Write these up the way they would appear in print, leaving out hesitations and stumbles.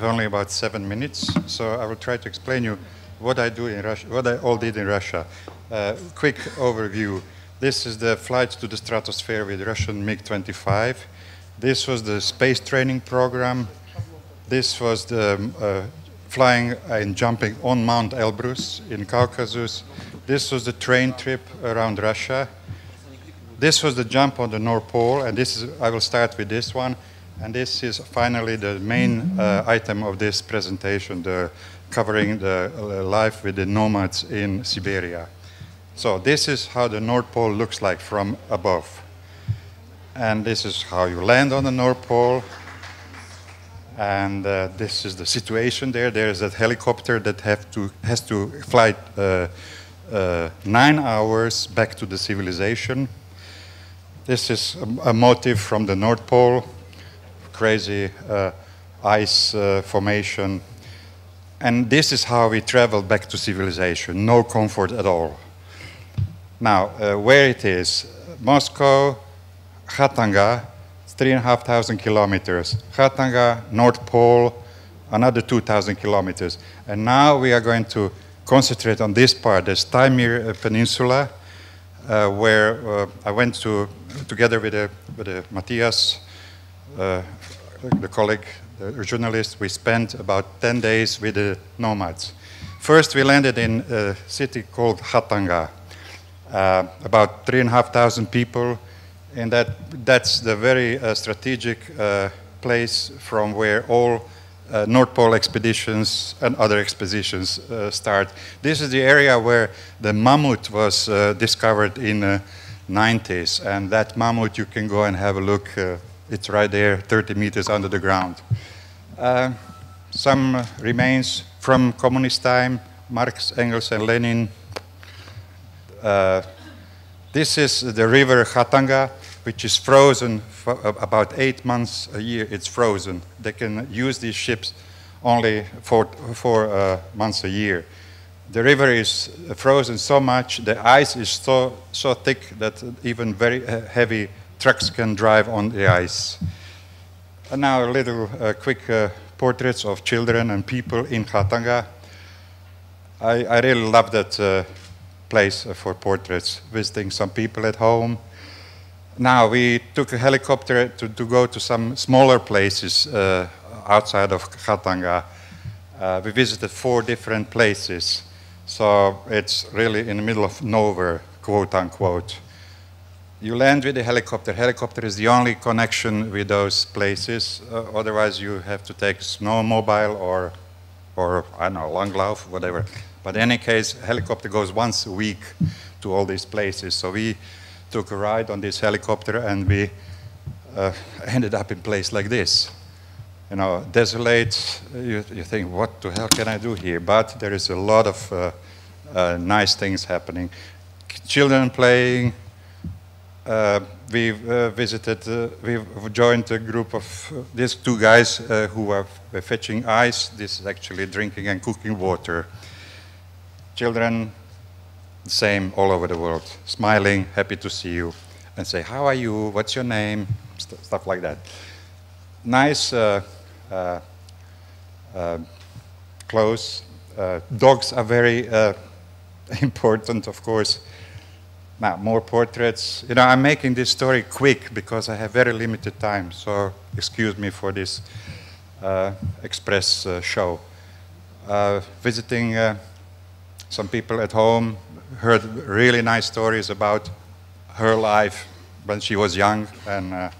Only about 7 minutes, so I will try to explain you what I do in Russia, what I all did in Russia. Quick overview. This is the flight to the stratosphere with Russian MiG-25. This was the space training program. This was the flying and jumping on Mount Elbrus in Caucasus. This was the train trip around Russia. This was the jump on the North Pole, and this is, I will start with this one. And this is finally the main item of this presentation, covering the life with the nomads in Siberia. So this is how the North Pole looks like from above. And this is how you land on the North Pole. And this is the situation there. There is that helicopter that has to fly 9 hours back to the civilization. This is a motif from the North Pole. Crazy ice formation. And this is how we travel back to civilization. No comfort at all. Now, where it is, Moscow, Khatanga, it's 3,500 kilometers. Khatanga, North Pole, another 2,000 kilometers. And now we are going to concentrate on this part, the Taimyr Peninsula, where I went together with Matthias, the colleague, the journalist. We spent about 10 days with the nomads. First, we landed in a city called Khatanga, about 3,500 people, and that's the very strategic place from where all North Pole expeditions and other expeditions start. This is the area where the mammoth was discovered in the 90s, and that mammoth, you can go and have a look. It's right there, 30 meters under the ground. Some remains from communist time, Marx, Engels, and Lenin. This is the river Khatanga, which is frozen for about 8 months a year. It's frozen. They can use these ships only for 4 months a year. The river is frozen so much, the ice is so thick that even very heavy trucks can drive on the ice. And now a little quick portraits of children and people in Khatanga. I really love that place for portraits, visiting some people at home. Now we took a helicopter to go to some smaller places outside of Khatanga. We visited 4 different places. So it's really in the middle of nowhere, quote unquote. You land with the helicopter. Helicopter is the only connection with those places. Otherwise, you have to take snowmobile or I don't know, Langlauf, whatever. But in any case, helicopter goes once a week to all these places. So we took a ride on this helicopter, and we ended up in a place like this. You know, desolate. You think, what the hell can I do here? But there is a lot of nice things happening. Children playing. We've joined a group of these 2 guys who were fetching ice. This is actually drinking and cooking water. Children, the same all over the world, smiling, happy to see you, and say, how are you, what's your name, stuff like that. Nice clothes. Dogs are very important, of course. Now, more portraits. You know, I'm making this story quick because I have very limited time, so excuse me for this express show. Visiting some people at home, heard really nice stories about her life when she was young and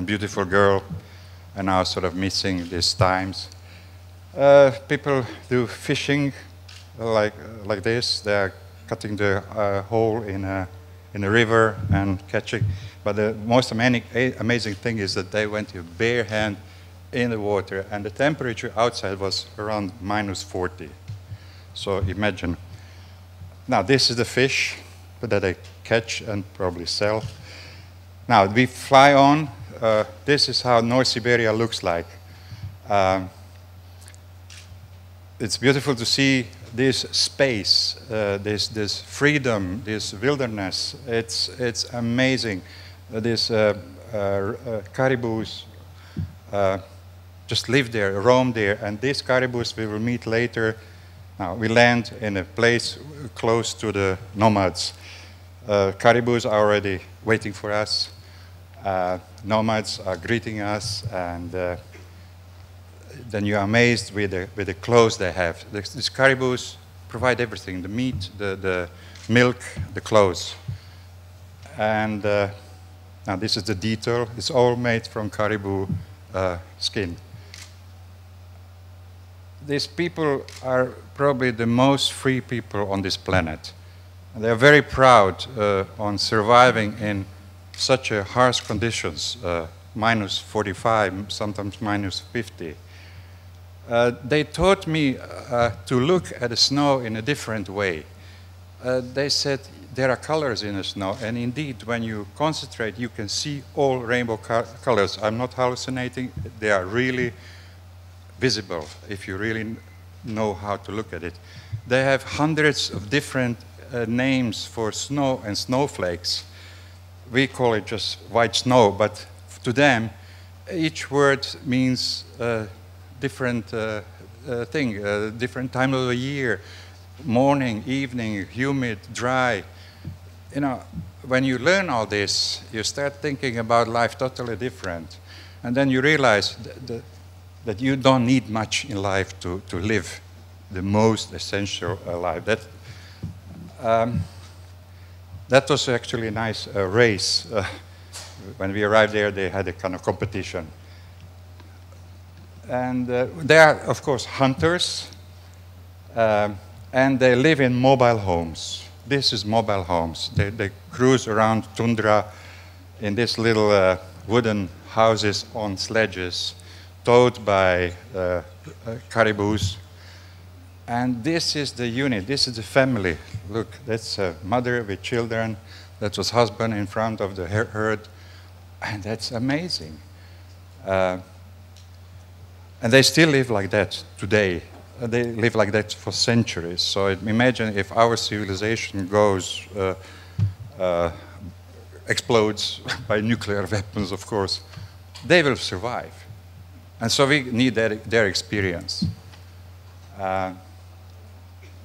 beautiful girl, and now sort of missing these times. People do fishing like this. They're cutting the hole in a river and catching. But the most amazing thing is that they went bare hand in the water, and the temperature outside was around -40. So imagine. Now this is the fish that they catch and probably sell. Now we fly on. This is how North Siberia looks like. It's beautiful to see this space, this freedom, this wilderness. It's amazing. These caribous just live there, roam there. And these caribous we will meet later. Now, we land in a place close to the nomads. Caribous are already waiting for us. Nomads are greeting us, and then you are amazed with the clothes they have. These caribous provide everything: the meat, the milk, the clothes. And now this is the detail. It's all made from caribou skin. These people are probably the most free people on this planet. And they are very proud on surviving in such harsh conditions, minus 45, sometimes minus 50. They taught me to look at the snow in a different way. They said there are colors in the snow, and indeed, when you concentrate, you can see all rainbow colors. I'm not hallucinating. They are really visible if you really know how to look at it. They have hundreds of different names for snow and snowflakes. We call it just white snow, but to them, each word means different thing, different time of the year, morning, evening, humid, dry. You know, when you learn all this, you start thinking about life totally different. And then you realize that you don't need much in life to live the most essential life. That was actually a nice race. When we arrived there, they had a kind of competition. And they are, of course, hunters, and they live in mobile homes. This is mobile homes. They cruise around tundra in these little wooden houses on sledges, towed by caribous. And this is the unit, this is the family. Look, that's a mother with children, that was husband in front of the herd, and that's amazing. And they still live like that today. They live like that for centuries. So imagine if our civilization goes, explodes by nuclear weapons, of course, they will survive. And so we need their experience.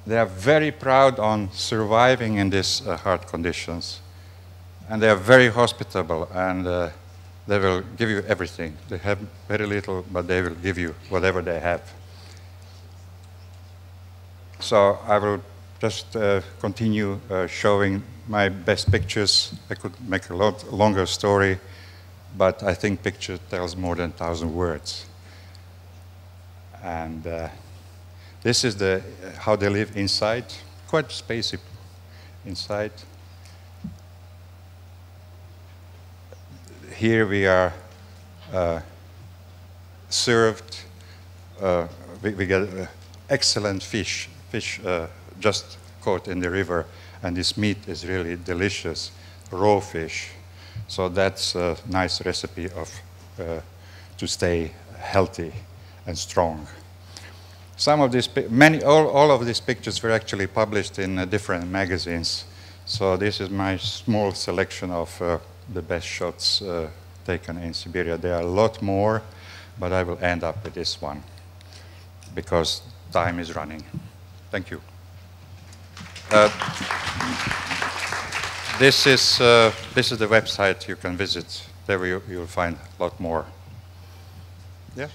They are very proud on surviving in these hard conditions. And they are very hospitable, and they will give you everything. They have very little, but they will give you whatever they have. So I will just continue showing my best pictures. I could make a lot longer story, but I think picture tells more than 1,000 words. And this is how they live inside, quite spacey inside. Here we are served, we get excellent fish just caught in the river, and this meat is really delicious, raw fish. So that's a nice recipe to stay healthy and strong. Some of these, all of these pictures were actually published in different magazines. So this is my small selection of the best shots taken in Siberia. There are a lot more, but I will end up with this one because time is running. Thank you. This is the website you can visit. There you'll find a lot more. Yeah.